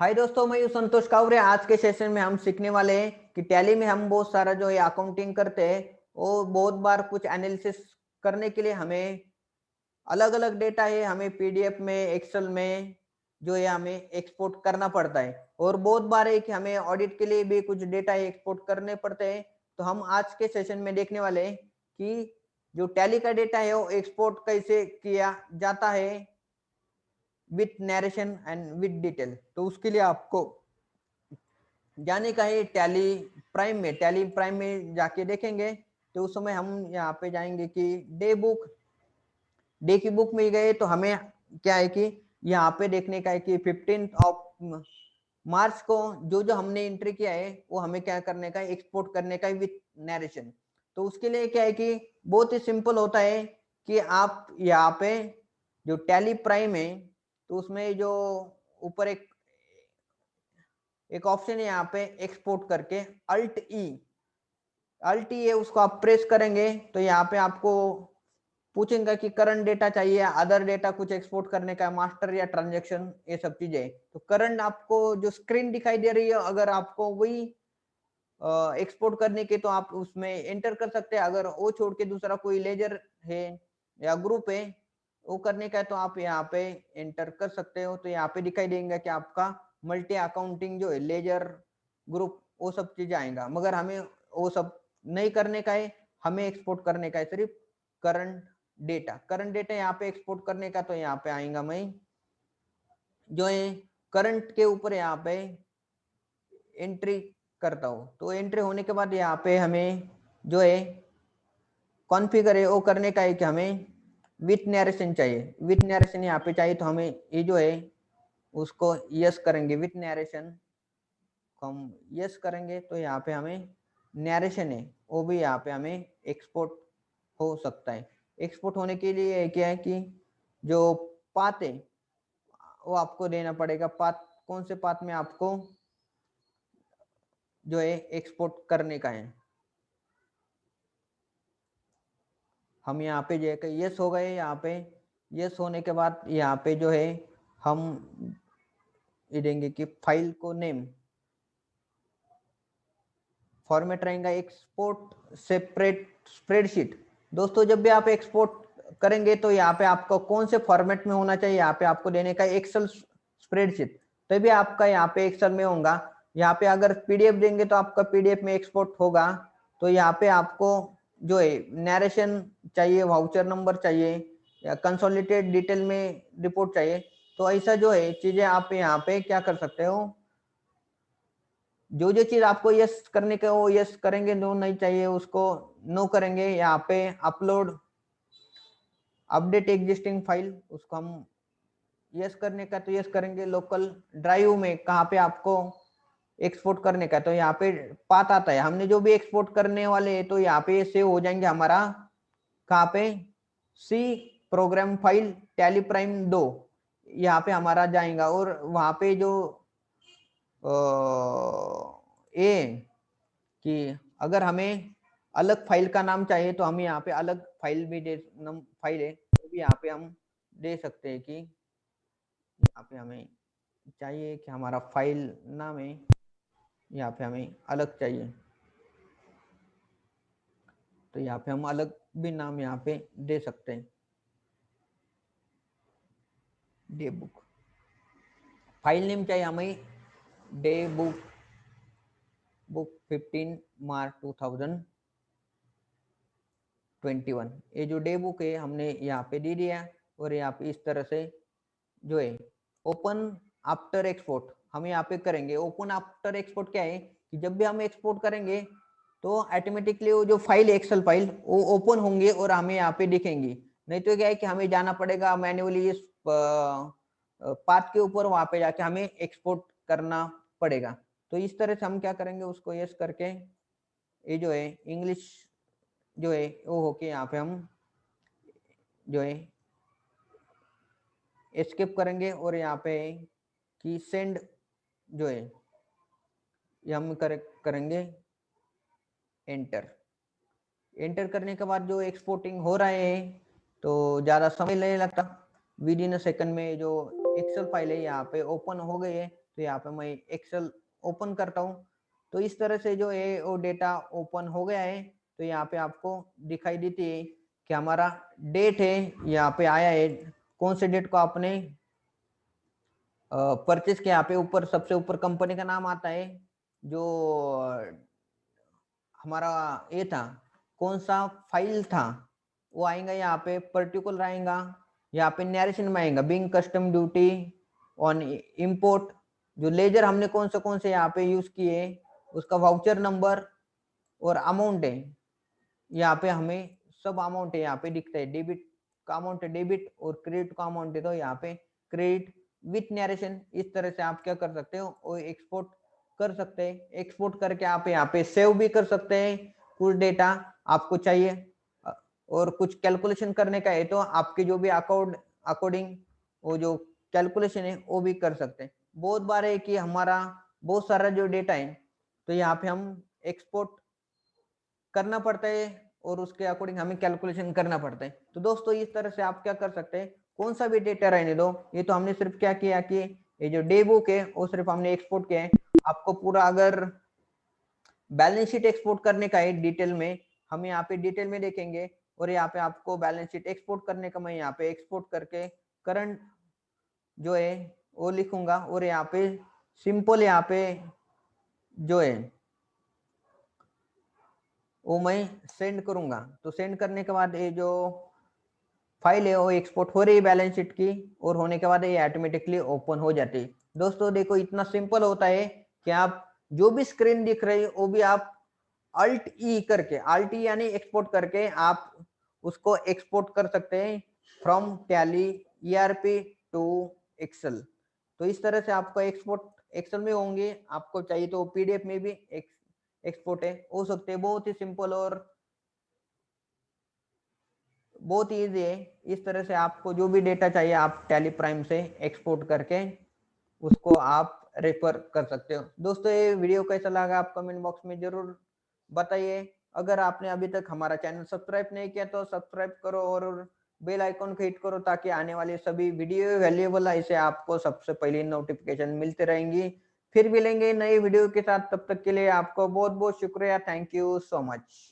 हाय दोस्तों, मैं हूं संतोष कावरे। आज के सेशन में हम सीखने वाले हैं कि टैली में हम बहुत सारा जो है अकाउंटिंग करते हैं। वो बहुत बार कुछ एनालिसिस करने के लिए हमें अलग अलग डेटा है, हमें पीडीएफ में, एक्सेल में जो है हमें एक्सपोर्ट करना पड़ता है। और बहुत बार है कि हमें ऑडिट के लिए भी कुछ डेटा एक्सपोर्ट करने पड़ते हैं। तो हम आज के सेशन में देखने वाले हैं कि जो टैली का डेटा है वो एक्सपोर्ट कैसे किया जाता है with narration and with detail. तो उसके लिए आपको जाने का है टैली प्राइम में जाके देखेंगे। तो उस समय हम यहाँ पे जाएंगे कि डे की बुक में गए तो हमें क्या है कि यहाँ पे देखने का है कि 15 मार्च को जो जो हमने एंट्री किया है वो हमें क्या करने का है, एक्सपोर्ट करने का है विथ नरेशन। तो उसके लिए क्या है कि बहुत ही सिंपल होता है कि आप यहाँ पे जो टैली प्राइम है तो उसमें जो ऊपर एक ऑप्शन है यहाँ पे एक्सपोर्ट करके अल्ट ई है, उसको आप प्रेस करेंगे तो यहाँ पे आपको पूछेंगे कि करंट डेटा चाहिए, अदर डेटा कुछ एक्सपोर्ट करने का, मास्टर या ट्रांजैक्शन, ये सब चीजें। तो करंट आपको जो स्क्रीन दिखाई दे रही है, अगर आपको वही एक्सपोर्ट करने के तो आप उसमें एंटर कर सकते हैं। अगर वो छोड़ के दूसरा कोई लेजर है या ग्रुप है वो करने का है तो आप यहाँ पे एंटर कर सकते हो। तो यहाँ पे दिखाई देंगे कि आपका मल्टी अकाउंटिंग जो है, लेजर, ग्रुप, वो सब चीजें आएगा। मगर हमें वो सब नहीं करने का है, हमें एक्सपोर्ट करने का है सिर्फ करंट डेटा यहाँ पे एक्सपोर्ट करने का। तो यहाँ पे आएगा मैं जो है करंट के ऊपर यहाँ पे एंट्री करता हूँ। तो एंट्री होने के बाद यहाँ पे हमें जो है कॉन्फ़िगर है वो करने का है कि हमें विथ नरेशन चाहिए। विथ नरेशन यहाँ पे चाहिए तो हमें ये जो है उसको यस करेंगे। विथ नरेशन हम यस करेंगे तो यहाँ पे हमें नरेशन है वो भी यहाँ पे हमें एक्सपोर्ट हो सकता है। एक्सपोर्ट होने के लिए क्या है कि जो पाथ है वो आपको देना पड़ेगा। पाथ कौन से पाथ में आपको जो है एक्सपोर्ट करने का है। हम यहाँ पे जो है यस हो गए। यहाँ पे यस होने के बाद यहाँ पे जो है हम ये देंगे कि फाइल को नेम फॉर्मेट रहेगा एक्सपोर्ट सेपरेट स्प्रेडशीट। दोस्तों, जब भी आप एक्सपोर्ट करेंगे तो यहाँ पे आपको कौन से फॉर्मेट में होना चाहिए, यहाँ पे आपको देने का एक्सेल स्प्रेडशीट, तभी आपका यहाँ पे एक्सेल में होगा। यहाँ पे अगर पीडीएफ देंगे तो आपका पीडीएफ में एक्सपोर्ट होगा। तो यहाँ पे आपको जो है नरेशन चाहिए, वाउचर नंबर चाहिए या कंसोलिडेटेड डिटेल में रिपोर्ट चाहिए। तो ऐसा जो है चीजें आप यहाँ पे क्या कर सकते हो, जो जो चीज आपको यस करने के वो यस करेंगे, नो नहीं चाहिए उसको नो करेंगे। यहाँ पे अपलोड अपडेट एग्जिस्टिंग फाइल, उसको हम यस करने का तो यस करेंगे। लोकल ड्राइव में कहाँ पे आपको एक्सपोर्ट करने का, तो यहाँ पे पाथ आता है, हमने जो भी एक्सपोर्ट करने वाले हैं तो यहाँ पे सेव हो जाएंगे हमारा कहाँ पे, C program file Tally Prime 2 यहाँ पे हमारा जाएगा। और वहां पे जो ए कि अगर हमें अलग फाइल का नाम चाहिए तो हम यहाँ पे अलग फाइल भी फाइल है तो भी यहाँ पे हम दे सकते हैं कि यहाँ पे हमें चाहिए कि हमारा फाइल नाम है, यहाँ पे हमें अलग चाहिए तो यहाँ पे हम अलग भी नाम यहाँ पे दे सकते हैं। डे बुक फाइल नेम चाहिए हमें डे बुक 15 मार्च 2021। ये जो डे बुक है हमने यहाँ पे दे दिया और यहाँ पे इस तरह से जो है ओपन आफ्टर एक्सपोर्ट हम यहाँ पे करेंगे। ओपन आफ्टर एक्सपोर्ट क्या है कि जब भी हम एक्सपोर्ट करेंगे तो ऑटोमेटिकली वो जो फाइल एक्सेल फाइल वो ओपन होंगे और हमें यहाँ पे दिखेंगी। नहीं तो क्या है कि हमें जाना पड़ेगा मैन्युअली इस पाथ के ऊपर, वहां पे जाके हमें एक्सपोर्ट करना पड़ेगा। तो इस तरह से हम क्या करेंगे, उसको यस करके ये जो है इंग्लिश जो है वो होके यहाँ पे हम जो है एस्केप करेंगे और यहाँ पे कि सेंड जो है ये हम करेंगे एंटर। एंटर करने के बाद जो एक्सपोर्टिंग हो रहा है तो ज़्यादा समय नहीं लगता, विद इन अ सेकंड में जो एक्सेल फाइल है यहाँ पे ओपन हो गई है। तो यहाँ पे मैं एक्सेल ओपन करता हूँ। तो इस तरह से जो है वो डेटा ओपन हो गया है। तो यहाँ पे आपको दिखाई देती है कि हमारा डेट है, यहाँ पे आया है कौन से डेट को आपने परचेज किया। यहाँ पे ऊपर सबसे ऊपर कंपनी का नाम आता है, जो हमारा ये था कौन सा फाइल था वो आएगा, यहाँ पे पर्टिकुलर आएगा, यहाँ पे नरेशन में आएगा being custom duty on import, जो लेजर हमने कौन से यहाँ पे यूज किए उसका वाउचर नंबर और अमाउंट है। यहाँ पे हमें सब अमाउंट है यहाँ पे दिखता है, डेबिट का अमाउंट है डेबिट और क्रेडिट का अमाउंट है, तो यहाँ पे क्रेडिट विथ नरेशन। इस तरह से आप क्या कर सकते हो वो एक्सपोर्ट कर सकते हैं। एक्सपोर्ट करके आप यहाँ पे सेव भी कर सकते हैं कुछ डेटा आपको चाहिए, और कुछ कैलकुलेशन करने का है तो आपके जो भी अकॉर्डिंग वो जो कैलकुलेशन है वो भी कर सकते हैं। बहुत बार है कि हमारा बहुत सारा जो डेटा है तो यहाँ पे हम एक्सपोर्ट करना पड़ता है और उसके अकॉर्डिंग हमें कैलकुलेशन करना पड़ता है। तो दोस्तों इस तरह से आप क्या कर सकते हैं, कौन सा भी डेटा रहने दो, ये तो हमने सिर्फ क्या किया कि ये जो डे बुक है वो सिर्फ हमने एक्सपोर्ट किया है। आपको पूरा अगर बैलेंस शीट एक्सपोर्ट करने का है डिटेल में, हम यहाँ पे डिटेल में देखेंगे और यहाँ पे आपको बैलेंस शीट एक्सपोर्ट करने का मैं यहाँ पे एक्सपोर्ट करके करंट जो है वो लिखूंगा और यहाँ पे सिंपल यहाँ पे जो है वो मैं सेंड करूंगा। तो सेंड करने के बाद ये जो फाइल है वो एक्सपोर्ट हो रही है बैलेंस शीट की, और होने के बाद ये ऑटोमेटिकली ओपन हो जाती है। दोस्तों देखो इतना सिंपल होता है कि आप जो भी स्क्रीन दिख रही है वो भी आप अल्ट ई करके, अल्ट ई यानी एक्सपोर्ट करके आप उसको एक्सपोर्ट कर सकते हैं from Tally ERP to Excel. तो इस तरह से आपको एक्सपोर्ट एक्सेल में होंगे, आपको चाहिए तो पीडीएफ में भी एक्सपोर्ट है हो सकते हैं। बहुत ही सिंपल और बहुत इजी है। इस तरह से आपको जो भी डेटा चाहिए आप टैली प्राइम से एक्सपोर्ट करके उसको आप रेफर कर सकते हो। दोस्तों ये वीडियो कैसा लगा आप कमेंट बॉक्स में जरूर बताइए। अगर आपने अभी तक हमारा चैनल सब्सक्राइब नहीं किया तो सब्सक्राइब करो और बेल आइकॉन को हिट करो ताकि आने वाले सभी वीडियो वैल्यूएबल ऐसे आपको सबसे पहले नोटिफिकेशन मिलते रहेंगी। फिर मिलेंगे नई वीडियो के साथ, तब तक के लिए आपको बहुत बहुत शुक्रिया। Thank you so much.